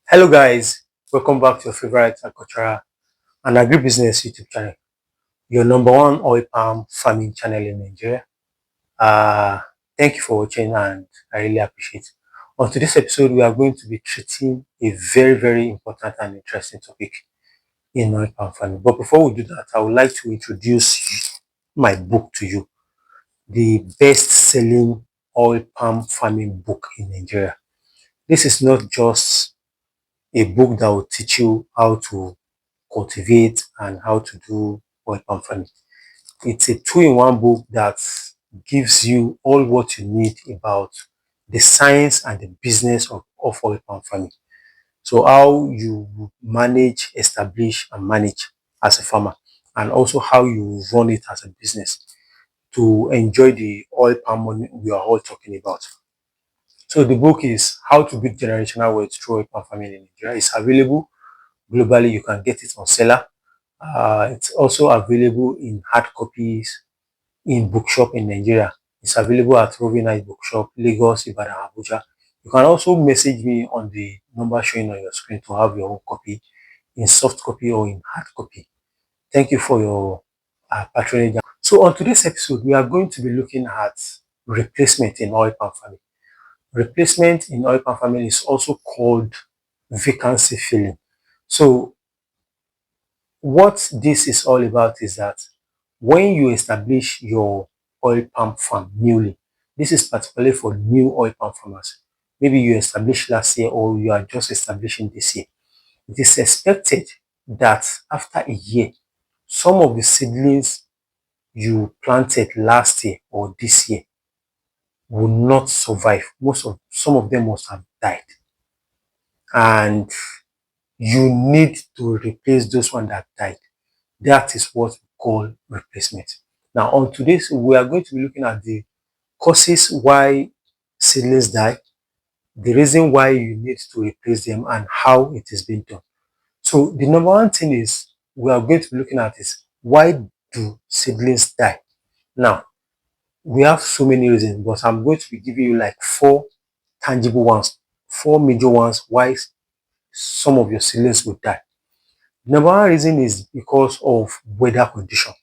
Hello guys, welcome back to your favorite agricultural and agribusiness YouTube channel, your number one oil palm farming channel in Nigeria. Uh, Thank you for watching and I really appreciate it. On today's episode, we are going to be treating a very important and interesting topic in oil palm farming. But before we do that, I would like to introduce my book to you, the best-selling oil palm farming book in Nigeria. This is not just a book that will teach you how to cultivate and how to do oil palm farming. It's a two-in-one book that gives you all what you need about the science and the business of oil palm farming. So how you manage, establish, and manage as a farmer, and also how you run it as a business to enjoy the oil palm money we are all talking about. So the book is How to Build Generational Wealth Through Oil Palm Farming in Nigeria. It's available globally. You can get it on seller. It's also available in hard copies in bookshop in Nigeria. It's available at Rovina Bookshop, Lagos, Ibadan, Abuja. You can also message me on the number showing on your screen to have your own copy in soft copy or in hard copy. Thank you for your patronage. So on today's episode, we are going to be looking at replacement in oil palm farming. Replacement in oil palm farming is also called vacancy filling. So what this is all about is that when you establish your oil palm farm newly, this is particularly for new oil palm farmers. Maybe you established last year or you are just establishing this year. It is expected that after a year, some of the seedlings you planted last year or this year will not survive. Some of them must have died. And you need to replace those ones that died. That is what we call replacement. Now, on today's, we are going to be looking at the causes why seedlings die, the reason why you need to replace them, and how it is being done. So, the number one thing is we are going to be looking at is why do seedlings die? Now, we have so many reasons, but I'm going to be giving you like four tangible ones, four major ones why some of your seedlings will die. Number one reason is because of weather condition,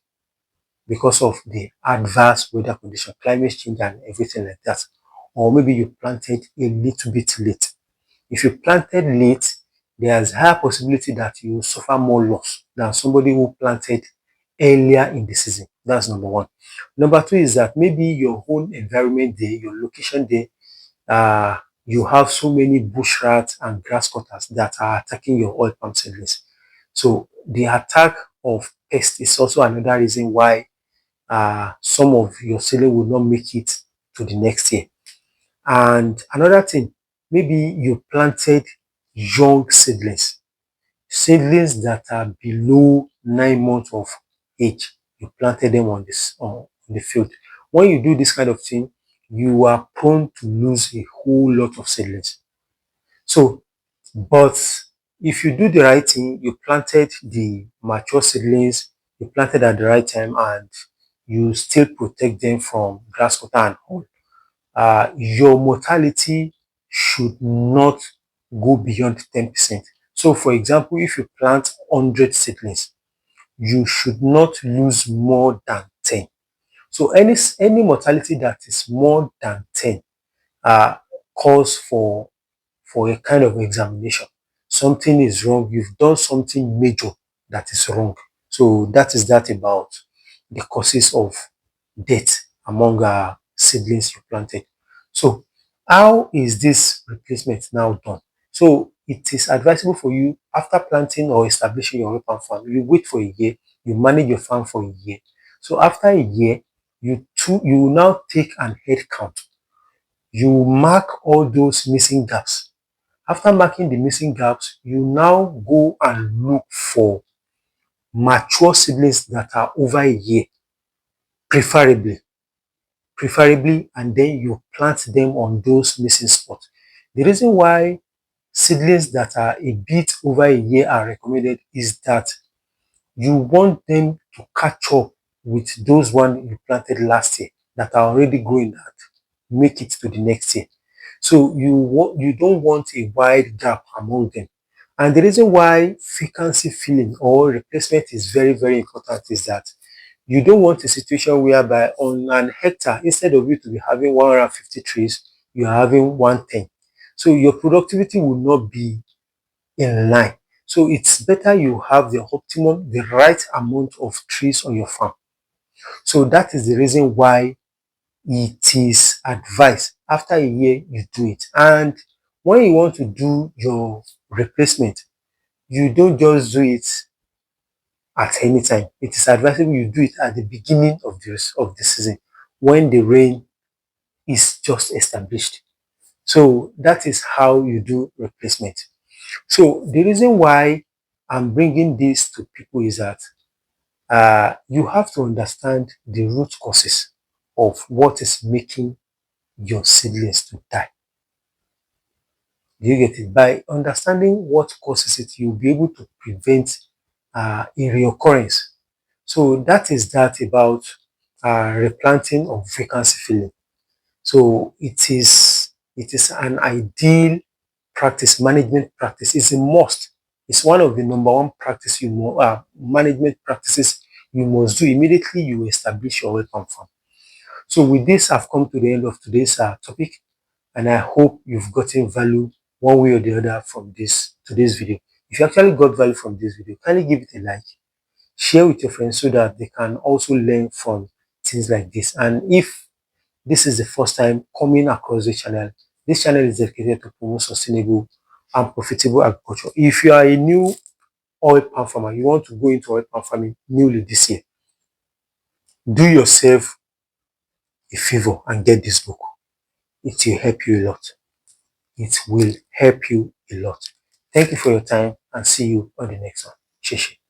because of the adverse weather condition, climate change and everything like that. Or maybe you planted a little bit late. If you planted late, there's higher possibility that you suffer more loss than somebody who planted earlier in the season. That's number one. Number two is that maybe your own environment there, your location there, you have so many bush rats and grass cutters that are attacking your oil palm seedlings. So the attack of pests is also another reason why some of your seedling will not make it to the next year. And another thing, maybe you planted young seedlings, seedlings that are below 9 months of age. You planted them on the field. When you do this kind of thing, you are prone to lose a whole lot of seedlings. So, but if you do the right thing, you planted the mature seedlings, you planted at the right time, and you still protect them from grass cutter and all, your mortality should not go beyond 10%. So, for example, if you plant 100 seedlings, you should not lose more than 10. So, any mortality that is more than 10 calls for a kind of examination. Something is wrong. You've done something major that is wrong. So that is that about the causes of death among seedlings you planted. So how is this replacement now done? So it is advisable for you after planting or establishing your oil palm farm, you wait for a year, you manage your farm for a year. So after a year, you will now take an head count. You mark all those missing gaps. After marking the missing gaps, you now go and look for mature seedlings that are over a year, preferably, and then you plant them on those missing spots. The reason why seedlings that are a bit over a year are recommended is that you want them to catch up with those ones you planted last year that are already growing that make it to the next year. So you don't want a wide gap among them. And the reason why vacancy filling or replacement is very, very important is that you don't want a situation whereby on an hectare, instead of you to be having 150 trees, you are having 110. So your productivity will not be in line. So it's better you have the optimum, the right amount of trees on your farm. So that is the reason why it is advised after a year you do it. And when you want to do your replacement, you don't just do it at any time. It is advisable you do it at the beginning of the season when the rain is just established. So that is how you do replacement. So the reason why I'm bringing this to people is that you have to understand the root causes of what is making your seedlings to die. Do you get it? By understanding what causes it, you'll be able to prevent a reoccurrence. So that is that about replanting or vacancy filling. So it is an ideal practice, management practice. It's a must. It's one of the number one practice management practices you must do immediately you establish your welcome farm. So with this, I've come to the end of today's topic, and I hope you've gotten value one way or the other from this today's video. If you actually got value from this video, kindly give it a like, share with your friends so that they can also learn from things like this. And if this is the first time coming across this channel is dedicated to promote sustainable and profitable agriculture. If you are a new oil palm farmer, you want to go into oil palm farming newly this year, do yourself a favor and get this book. It will help you a lot. It will help you a lot. Thank you for your time and see you on the next one. Shishi.